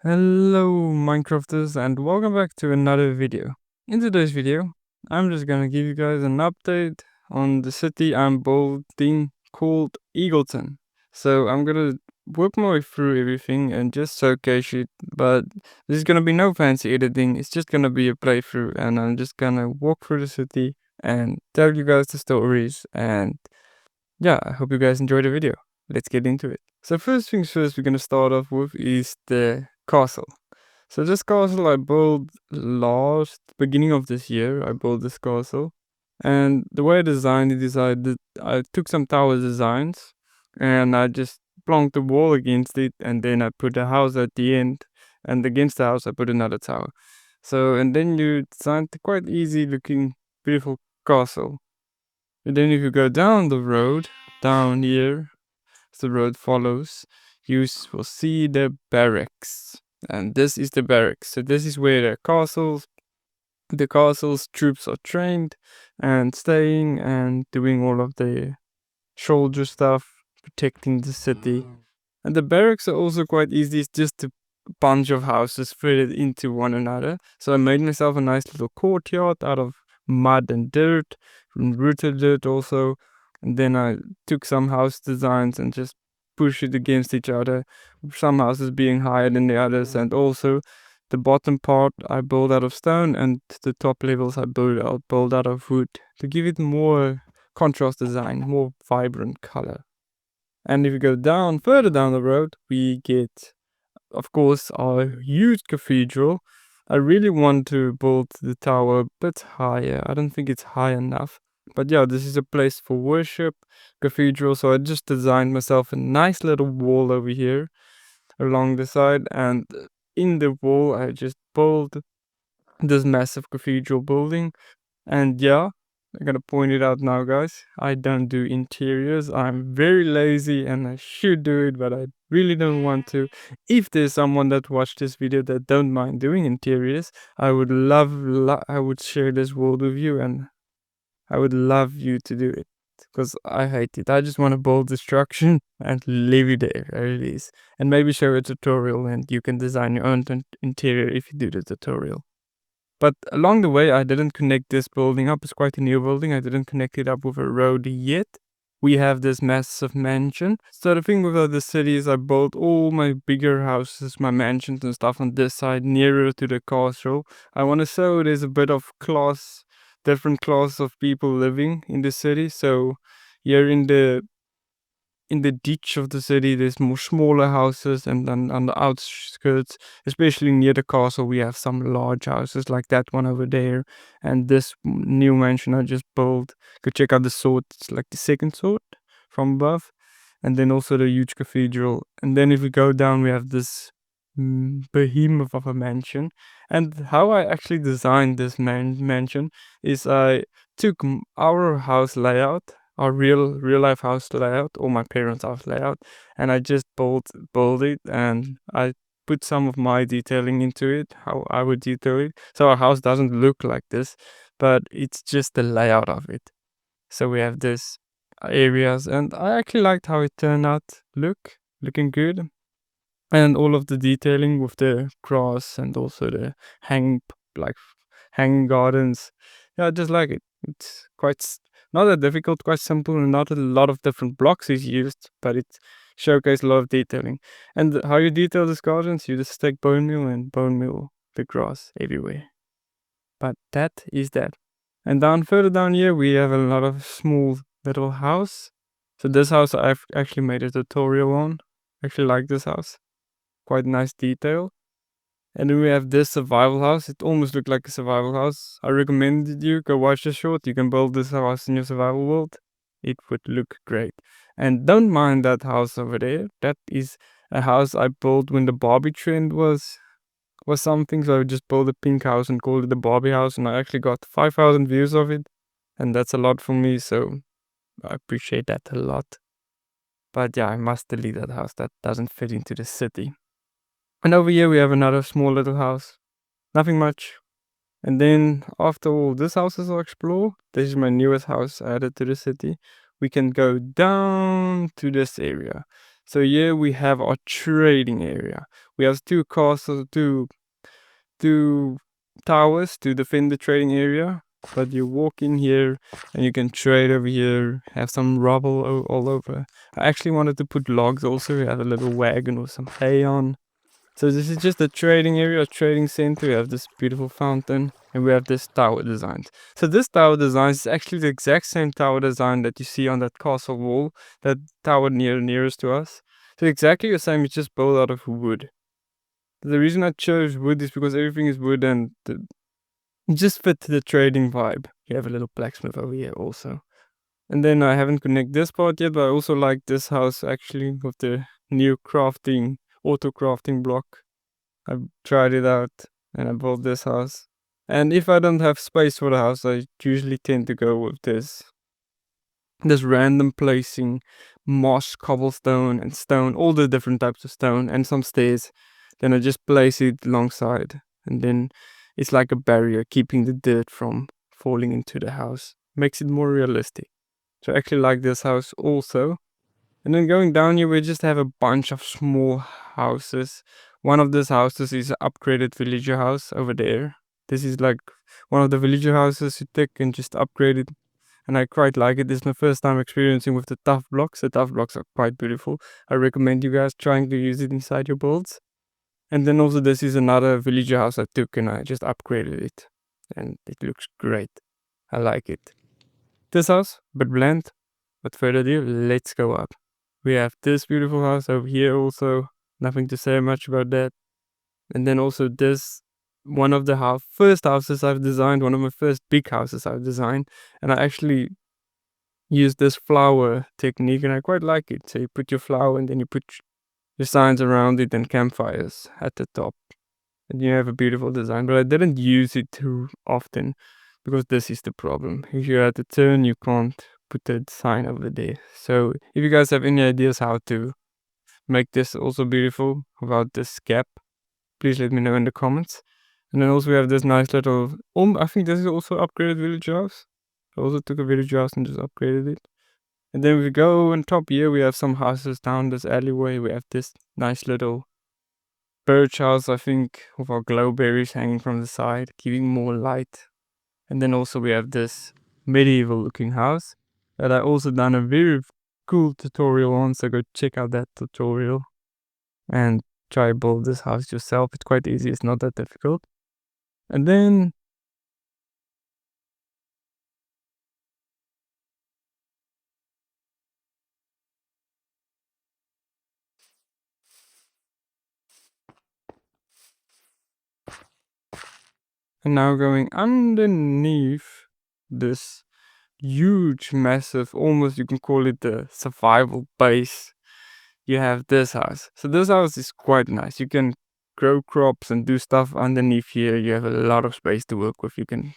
Hello Minecrafters and welcome back to another video. In today's video, I'm just gonna give you guys an update on the city I'm building called Eagleton. So I'm gonna work my way through everything and just showcase it, but there's gonna be no fancy editing, it's just gonna be a playthrough and I'm just gonna walk through the city and tell you guys the stories and yeah, I hope you guys enjoy the video. Let's get into it. So first things first, we're gonna start off with is the castle. So this castle I built last beginning of this year. I built this castle, and the way I designed it is I took some tower designs, and I just plonked the wall against it, and then I put a house at the end, and against the house I put another tower. So and then you designed a quite easy looking, beautiful castle. And then if you go down the road, down here, as the road follows, you will see the barracks. And this is the barracks. So this is where the castle's troops are trained and staying and doing all of the soldier stuff, protecting the city. And the barracks are also quite easy. It's just a bunch of houses fitted into one another. So I made myself a nice little courtyard out of mud and dirt, and rooted dirt also. And then I took some house designs and just pushed it against each other. Some houses being higher than the others, and also the bottom part I built out of stone, and the top levels I built out of wood to give it more contrast design, more vibrant color. And if you go down, further down the road, we get, of course, our huge cathedral. I really want to build the tower a bit higher. I don't think it's high enough. But yeah, this is a place for worship, cathedral. So I just designed myself a nice little wall over here along the side. And in the wall, I just built this massive cathedral building. And yeah, I'm gonna point it out now, guys. I don't do interiors. I'm very lazy and I should do it, but I really don't want to. If there's someone that watched this video that don't mind doing interiors, I would I would share this world with you and I would love you to do it. Because I hate it. I just want to build destruction and leave it there. There it is. And maybe show a tutorial and you can design your own interior if you do the tutorial. But along the way, I didn't connect this building up. It's quite a new building. I didn't connect it up with a road yet. We have this massive mansion. So the thing with the city is I built all my bigger houses, my mansions and stuff on this side, nearer to the castle. I want to show there's a bit of class, different class of people living in the city. So here in the ditch of the city, there's more smaller houses, and then on the outskirts, especially near the castle, we have some large houses like that one over there. And this new mansion I just built, go check out the sword. It's like the second sword from above, and then also the huge cathedral. And then if we go down, we have this behemoth of a mansion. And how I actually designed this mansion is I took our house layout, our real life house layout, or my parents' house layout, and I just build it, and I put some of my detailing into it, how I would detail it. So our house doesn't look like this, but it's just the layout of it. So we have this areas, and I actually liked how it turned out, looking good, and all of the detailing with the grass and also the hang like hanging gardens. Yeah, I just like it. It's quite not that difficult, quite simple, and not a lot of different blocks is used, but it showcases a lot of detailing. And how you detail these gardens, you just take bone meal and bone meal the grass everywhere. But that is that. And down further down here, we have a lot of small little house. So this house I've actually made a tutorial on. I actually like this house. Quite nice detail. And then we have this survival house. It almost looked like a survival house. I recommended you go watch the short. You can build this house in your survival world. It would look great. And don't mind that house over there. That is a house I built when the Barbie trend was something. So I just built a pink house and called it the Barbie house. And I actually got 5,000 views of it. And that's a lot for me. So I appreciate that a lot. But yeah, I must delete that house. That doesn't fit into the city. And over here we have another small little house. Nothing much. And then after all this houses are explored, this is my newest house added to the city. We can go down to this area. So here we have our trading area. We have two castles, two towers to defend the trading area. But you walk in here and you can trade over here, have some rubble all over. I actually wanted to put logs also. We have a little wagon with some hay on. So this is just a trading area, a trading center. We have this beautiful fountain and we have this tower design. So this tower design is actually the exact same tower design that you see on that castle wall, that tower nearest to us. So exactly the same, it's just built out of wood. The reason I chose wood is because everything is wood and it just fit the trading vibe. You have a little blacksmith over here also. And then I haven't connected this part yet, but I also like this house actually with the new auto crafting block. I've tried it out and I built this house. And if I don't have space for the house, I usually tend to go with this random placing moss, cobblestone and stone, all the different types of stone and some stairs. Then I just place it alongside and then it's like a barrier keeping the dirt from falling into the house. Makes it more realistic. So I actually like this house also. And then going down here, we just have a bunch of small houses. One of these houses is an upgraded villager house over there. This is like one of the villager houses you take and just upgrade it. And I quite like it. This is my first time experiencing with the tough blocks. The tough blocks are quite beautiful. I recommend you guys trying to use it inside your builds. And then also this is another villager house I took and I just upgraded it. And it looks great. I like it. This house, a bit bland. But further ado, let's go up. We have this beautiful house over here also. Nothing to say much about that. And then also this, one of the first houses I've designed, one of my first big houses I've designed. And I actually used this flower technique and I quite like it. So you put your flower and then you put your signs around it and campfires at the top. And you have a beautiful design. But I didn't use it too often because this is the problem. If you're at the turn, you can't put the sign over there. So if you guys have any ideas how to make this also beautiful without this gap, please let me know in the comments. And then also we have this nice little, I think this is also upgraded village house. I also took a village house and just upgraded it. And then we go on top here, we have some houses down this alleyway. We have this nice little birch house, I think, with our glowberries hanging from the side, giving more light. And then also we have this medieval looking house that I also done a very cool tutorial on, so go check out that tutorial and try build this house yourself. It's quite easy, it's not that difficult. And then now going underneath this huge, massive, almost you can call it the survival base, you have this house. So this house is quite nice. You can grow crops and do stuff underneath here. You have a lot of space to work with. You can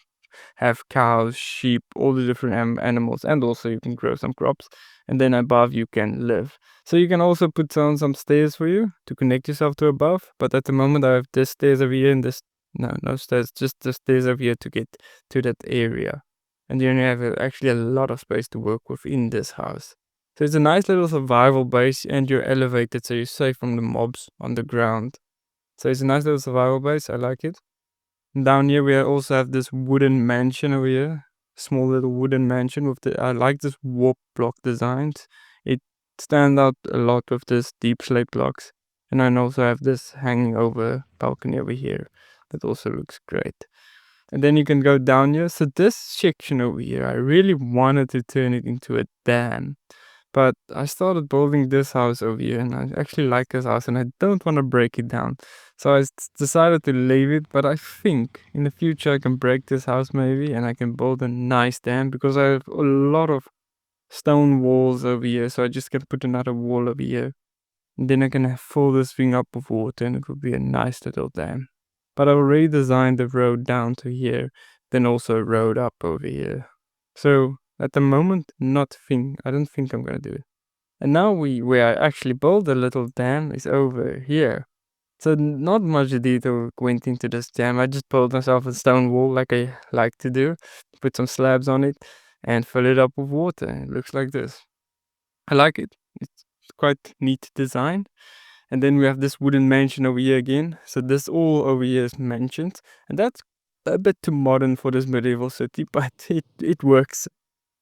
have cows, sheep, all the different animals, and also you can grow some crops. And then above you can live. So you can also put down some stairs for you to connect yourself to above. But at the moment I have this stairs over here and this, no stairs, just the stairs over here to get to that area. And then you have actually a lot of space to work with in this house. So it's a nice little survival base and you're elevated so you're safe from the mobs on the ground. So it's a nice little survival base, I like it. And down here we also have this wooden mansion over here. Small little wooden mansion with I like this warp block designs. It stands out a lot with this deep slate blocks. And I also have this hanging over balcony over here. That also looks great. And then you can go down here. So this section over here, I really wanted to turn it into a dam. But I started building this house over here and I actually like this house and I don't want to break it down. So I decided to leave it, but I think in the future I can break this house maybe and I can build a nice dam because I have a lot of stone walls over here. So I just can put another wall over here. And then I can fill this thing up with water and it will be a nice little dam. But I already designed the road down to here, then also a road up over here. So at the moment, I don't think I'm gonna do it. And now where I actually built a little dam is over here. So not much detail went into this dam. I just built myself a stone wall like I like to do, put some slabs on it and fill it up with water. It looks like this. I like it. quite neat design. And then we have this wooden mansion over here again. So this all over here is mansions, and that's a bit too modern for this medieval city, but it works.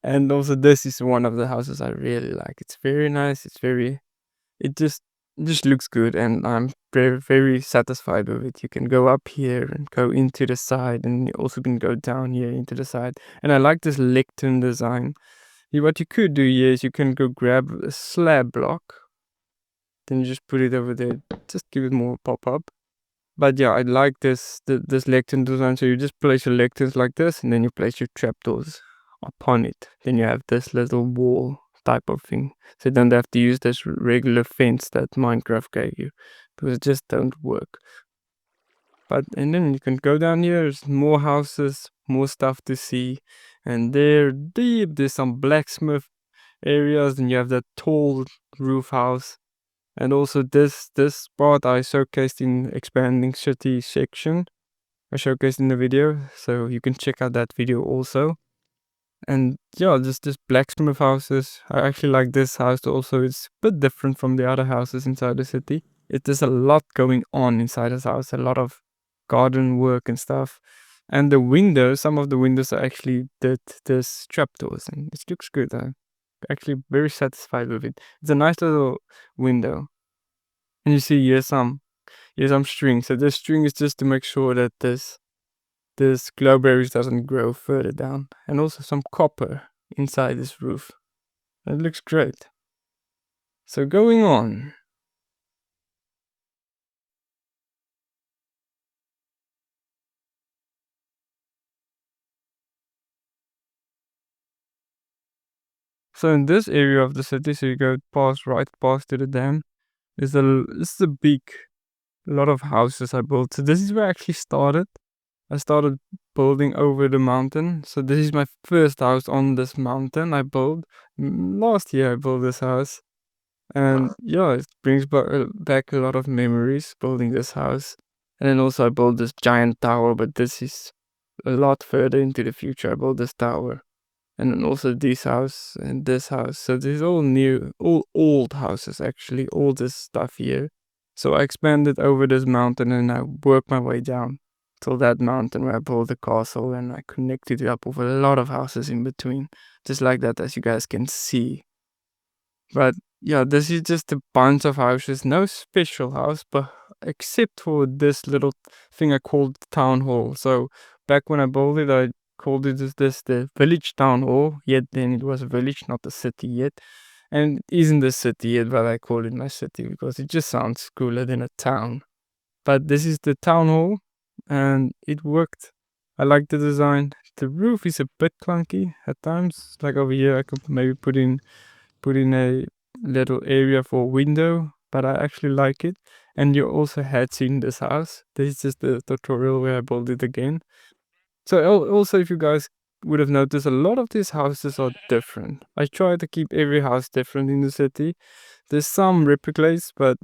And also this is one of the houses I really like. It's very nice. It just looks good, and I'm very satisfied with it. You can go up here and go into the side, and you also can go down here into the side. And I like this lectern design. What you could do here is you can go grab a slab block, then you just put it over there, just give it more pop up. But yeah, I like this lectern design. So you just place your lecterns like this, and then you place your trapdoors upon it. Then you have this little wall type of thing. So you don't have to use this regular fence that Minecraft gave you, because it just don't work. And then you can go down here. There's more houses, more stuff to see, and there deep there's some blacksmith areas, and you have that tall roof house. And also this part I showcased in expanding city section. I showcased in the video, so you can check out that video also. And yeah, just this blacksmith houses. I actually like this house also. It's a bit different from the other houses inside the city. There's a lot going on inside this house, a lot of garden work and stuff. And the windows, some of the windows are actually this trapdoors, and it looks good. I'm actually very satisfied with it. It's a nice little window. And you see here's some string. So this string is just to make sure that this glowberries doesn't grow further down. And also some copper inside this roof. It looks great. So going on. So in this area of the city, so you go right past to the dam, this is a big, lot of houses I built. So this is where I actually started. I started building over the mountain. So this is my first house on this mountain I built. Last year I built this house. And yeah, it brings back a lot of memories building this house. And then also I built this giant tower, but this is a lot further into the future. I built this tower. And then also this house and this house. So this is all new, all old houses actually, all this stuff here. So I expanded over this mountain and I worked my way down till that mountain where I built the castle, and I connected it up with a lot of houses in between. Just like that, as you guys can see. But yeah, this is just a bunch of houses, no special house, but except for this little thing I called town hall. So back when I built it, I called it the village town hall. Yet then it was a village, not a city yet. And it isn't the city yet, but I call it my city because it just sounds cooler than a town. But this is the town hall, and it worked. I like the design. The roof is a bit clunky at times. Like over here, I could maybe put in a little area for window, but I actually like it. And you also had seen this house. This is just the tutorial where I built it again. So also, if you guys would have noticed, a lot of these houses are different. I try to keep every house different in the city. There's some replicas, but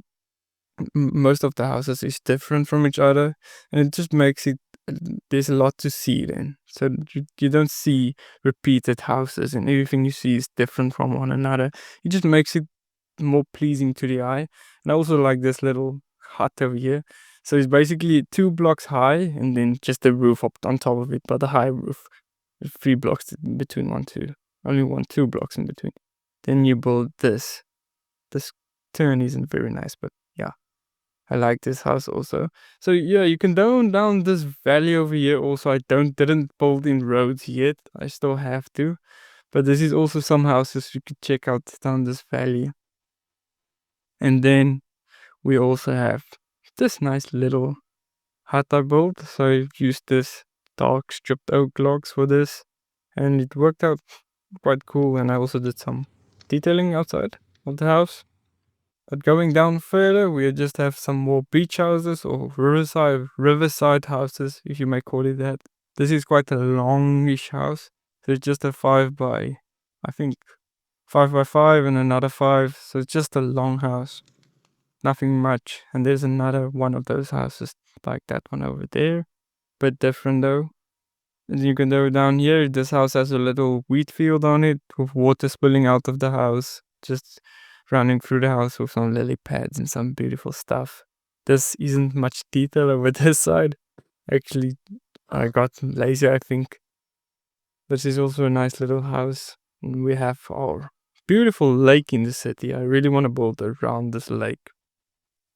most of the houses is different from each other, and it just makes it, there's a lot to see then. So you don't see repeated houses, and everything you see is different from one another. It just makes it more pleasing to the eye. And I also like this little hut over here. So it's basically 2 blocks high, and then just the roof up on top of it, but a high roof. 3 blocks in between, 2 blocks in between. Then you build this. This turn isn't very nice, but yeah, I like this house also. So yeah, you can down this valley over here also. I didn't build in roads yet. I still have to. But this is also some houses you could check out down this valley. And then we also have this nice little hut I built. So I've used this dark stripped oak logs for this, and it worked out quite cool. And I also did some detailing outside of the house. But going down further, we just have some more beach houses or riverside houses, if you may call it that. This is quite a longish house. So it's just a 5 by 5 and another 5. So it's just a long house. Nothing much. And there's another one of those houses like that one over there. Bit different though. And you can go down here. This house has a little wheat field on it with water spilling out of the house. Just running through the house with some lily pads and some beautiful stuff. This isn't much detail over this side. Actually, I got lazy, I think. This is also a nice little house. And we have our beautiful lake in the city. I really want to build around this lake.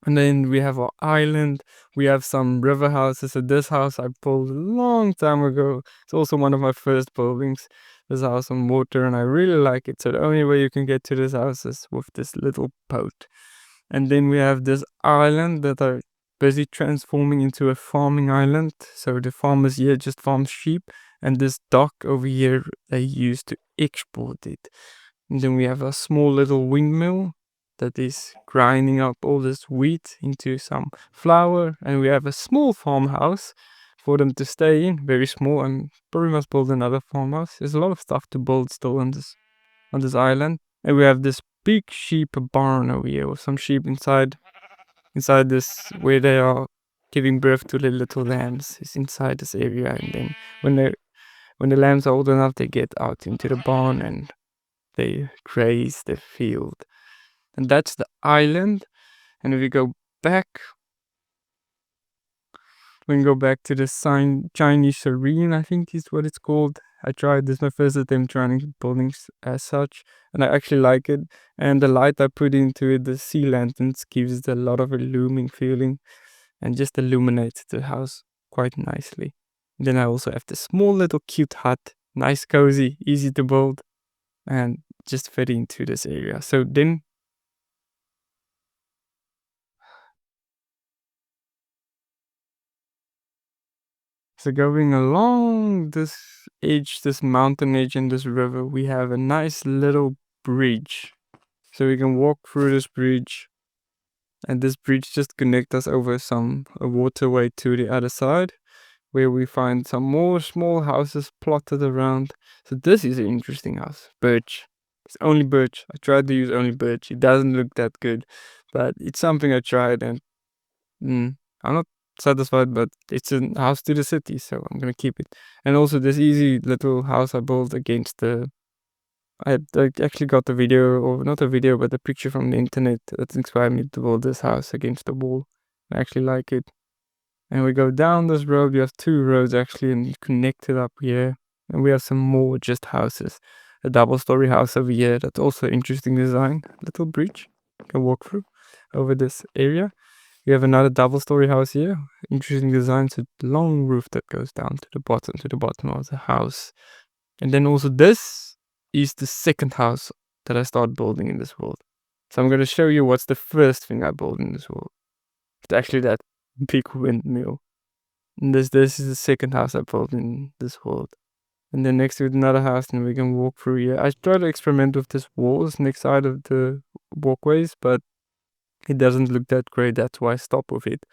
And then we have our island. We have some river houses. So this house I built a long time ago. It's also one of my first buildings. This house on water, and I really like it. So the only way you can get to this house is with this little boat. And then we have this island that are busy transforming into a farming island. So the farmers here just farm sheep, and this dock over here they use to export it. And then we have a small little windmill that is grinding up all this wheat into some flour, and we have a small farmhouse for them to stay in, very small. And probably must build another farmhouse. There's a lot of stuff to build still on this island. And we have this big sheep barn over here with some sheep inside this, where they are giving birth to the little lambs. It's inside this area, and then when the lambs are old enough, they get out into the barn and they graze the field. And that's the island. And if we go back, we can go back to the Chinese serene, I think is what it's called. I tried this, my first attempt trying buildings as such, and I actually like it. And the light I put into it, the sea lanterns, gives it a lot of illuming feeling and just illuminates the house quite nicely. And then I also have this small little cute hut, nice, cozy, easy to build, and just fit into this area. So going along this edge, this mountain edge and this river, we have a nice little bridge. So we can walk through this bridge, and this bridge just connects us over a waterway to the other side, where we find some more small houses plotted around. So this is an interesting house. Birch. It's only birch. I tried to use only birch. It doesn't look that good, but it's something I tried, and I'm not satisfied, but it's a house to the city, so I'm gonna keep it. And also this easy little house I built against the I actually got the video, or not a video, but a picture from the internet that inspired me to build this house against the wall. I actually like it. And we go down this road. We have two roads actually, and connected up here. And we have some more just houses. A double-story house over here. That's also interesting design. Little bridge you can walk through over this area. We have another double-story house here. Interesting design. It's a long roof that goes down to the bottom of the house. And then also this is the second house that I started building in this world. So I'm going to show you what's the first thing I built in this world. It's actually that big windmill. And this is the second house I built in this world. And then next to it another house, and we can walk through here. I tried to experiment with this walls next side of the walkways, but it doesn't look that great. That's why I stopped with it.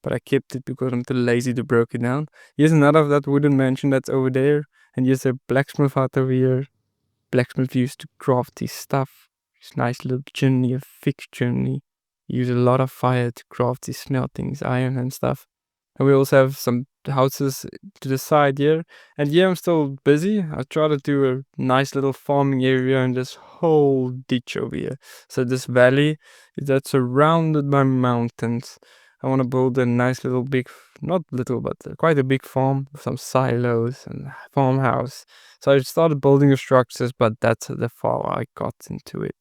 But I kept it because I'm too lazy to break it down. Here's another of that wooden mansion that's over there. And here's a blacksmith hut over here. Blacksmith used to craft his stuff. It's nice little chimney, a fixed chimney. He used a lot of fire to craft his smeltings, iron and stuff. And we also have some houses to the side here. And here I'm still busy. I try to do a nice little farming area in this whole ditch over here. So this valley that's surrounded by mountains. I want to build a nice little not little, but quite a big farm with some silos and farmhouse. So I started building the structures, but that's the far I got into it.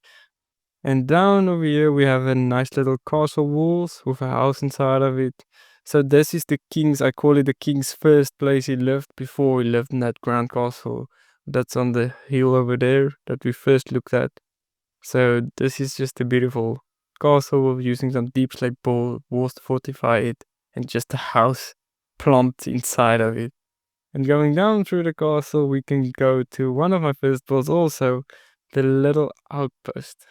And down over here we have a nice little castle walls with a house inside of it. So this is the king's, I call it the king's first place he lived before he lived in that grand castle. That's on the hill over there that we first looked at. So this is just a beautiful castle using some deep slate walls to fortify it, and just a house plumped inside of it. And going down through the castle, we can go to one of my first builds also, the little outpost.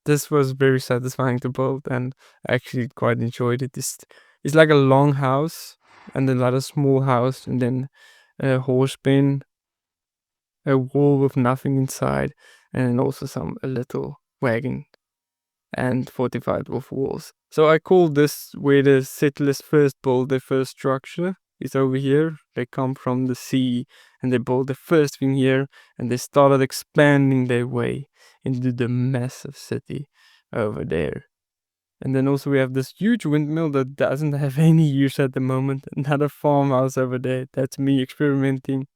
This was very satisfying to build, and I actually quite enjoyed it. It's like a long house and another small house, and then a horse pen, a wall with nothing inside, and also a little wagon, and fortified with walls. So I call this where the settlers first built their first structure. It's over here. They come from the sea and they built the first thing here, and they started expanding their way into the massive city. over there. And then also we have this huge windmill that doesn't have any use at the moment. Another farmhouse over there. That's me experimenting.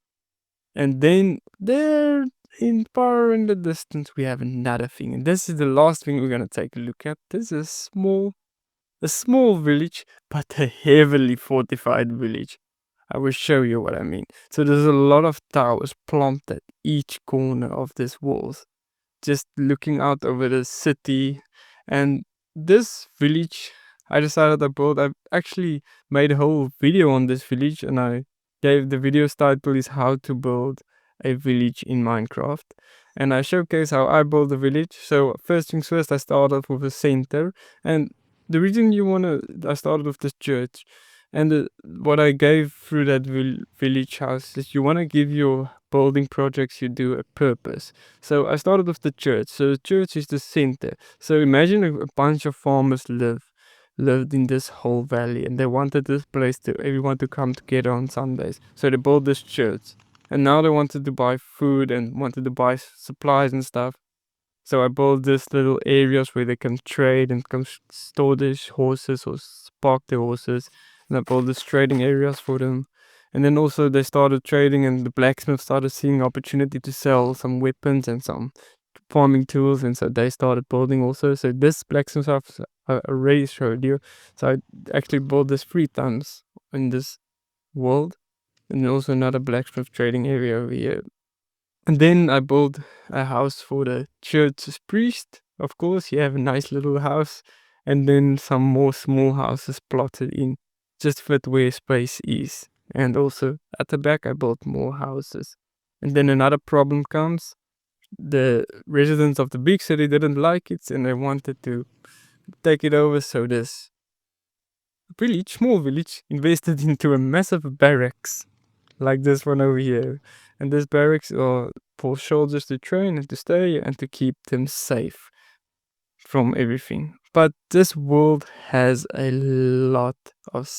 And then there in far in the distance we have another thing. And this is the last thing we're gonna take a look at. This is a small village, but a heavily fortified village. I will show you what I mean. So there's a lot of towers planted each corner of this walls, just looking out over the city. And this village, I decided to build. I actually made a whole video on this village, and I gave the video's title is how to build a village in Minecraft. And I showcase how I built the village. So first things first, I started with a center, and the reason I started with this church, and what I gave through that village house is you want to give your building projects you do a purpose. So I started with the church. So the church is the center. So imagine a bunch of farmers lived in this whole valley, and they wanted this place to everyone to come together on Sundays. So they built this church, and now they wanted to buy food and wanted to buy supplies and stuff. So I built this little areas where they can trade and come store their horses or park their horses. And I built this trading areas for them. And then also they started trading, and the blacksmith started seeing opportunity to sell some weapons and some farming tools. And so they started building also. So this blacksmith house I already showed you. So I actually built this 3 times in this world. And also another blacksmith trading area over here. And then I built a house for the church's priest. Of course, you have a nice little house, and then some more small houses plotted in, just fit where space is. And also at the back, I built more houses. And then another problem comes. The residents of the big city didn't like it, and they wanted to take it over. So this village, small village, invested into a massive barracks, like this one over here. And this barracks are for soldiers to train and to stay and to keep them safe from everything. But this world has a lot of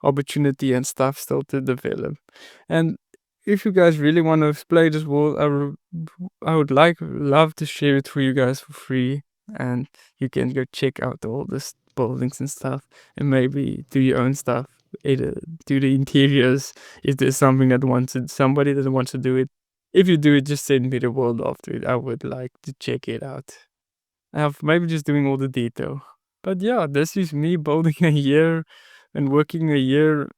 opportunity and stuff still to develop. And if you guys really want to play this world, I would love to share it for you guys for free, and you can go check out all this buildings and stuff, and maybe do your own stuff. Either do the interiors if there's somebody that wants to do it. If you do it, just send me the world after it. I would like to check it out. I have maybe just doing all the detail. But yeah, this is me building a year and working a year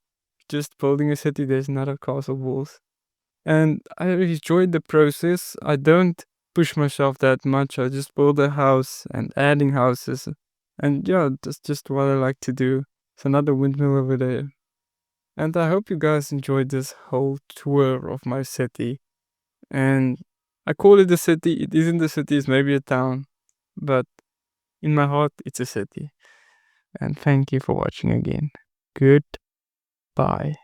just building a city. There's not a castle walls. And I enjoyed the process. I don't push myself that much. I just build a house and adding houses. And yeah, that's just what I like to do. It's another windmill over there. And I hope you guys enjoyed this whole tour of my city. And I call it a city. It isn't a city, it's maybe a town. But in my heart, it's a city. And thank you for watching again. Goodbye.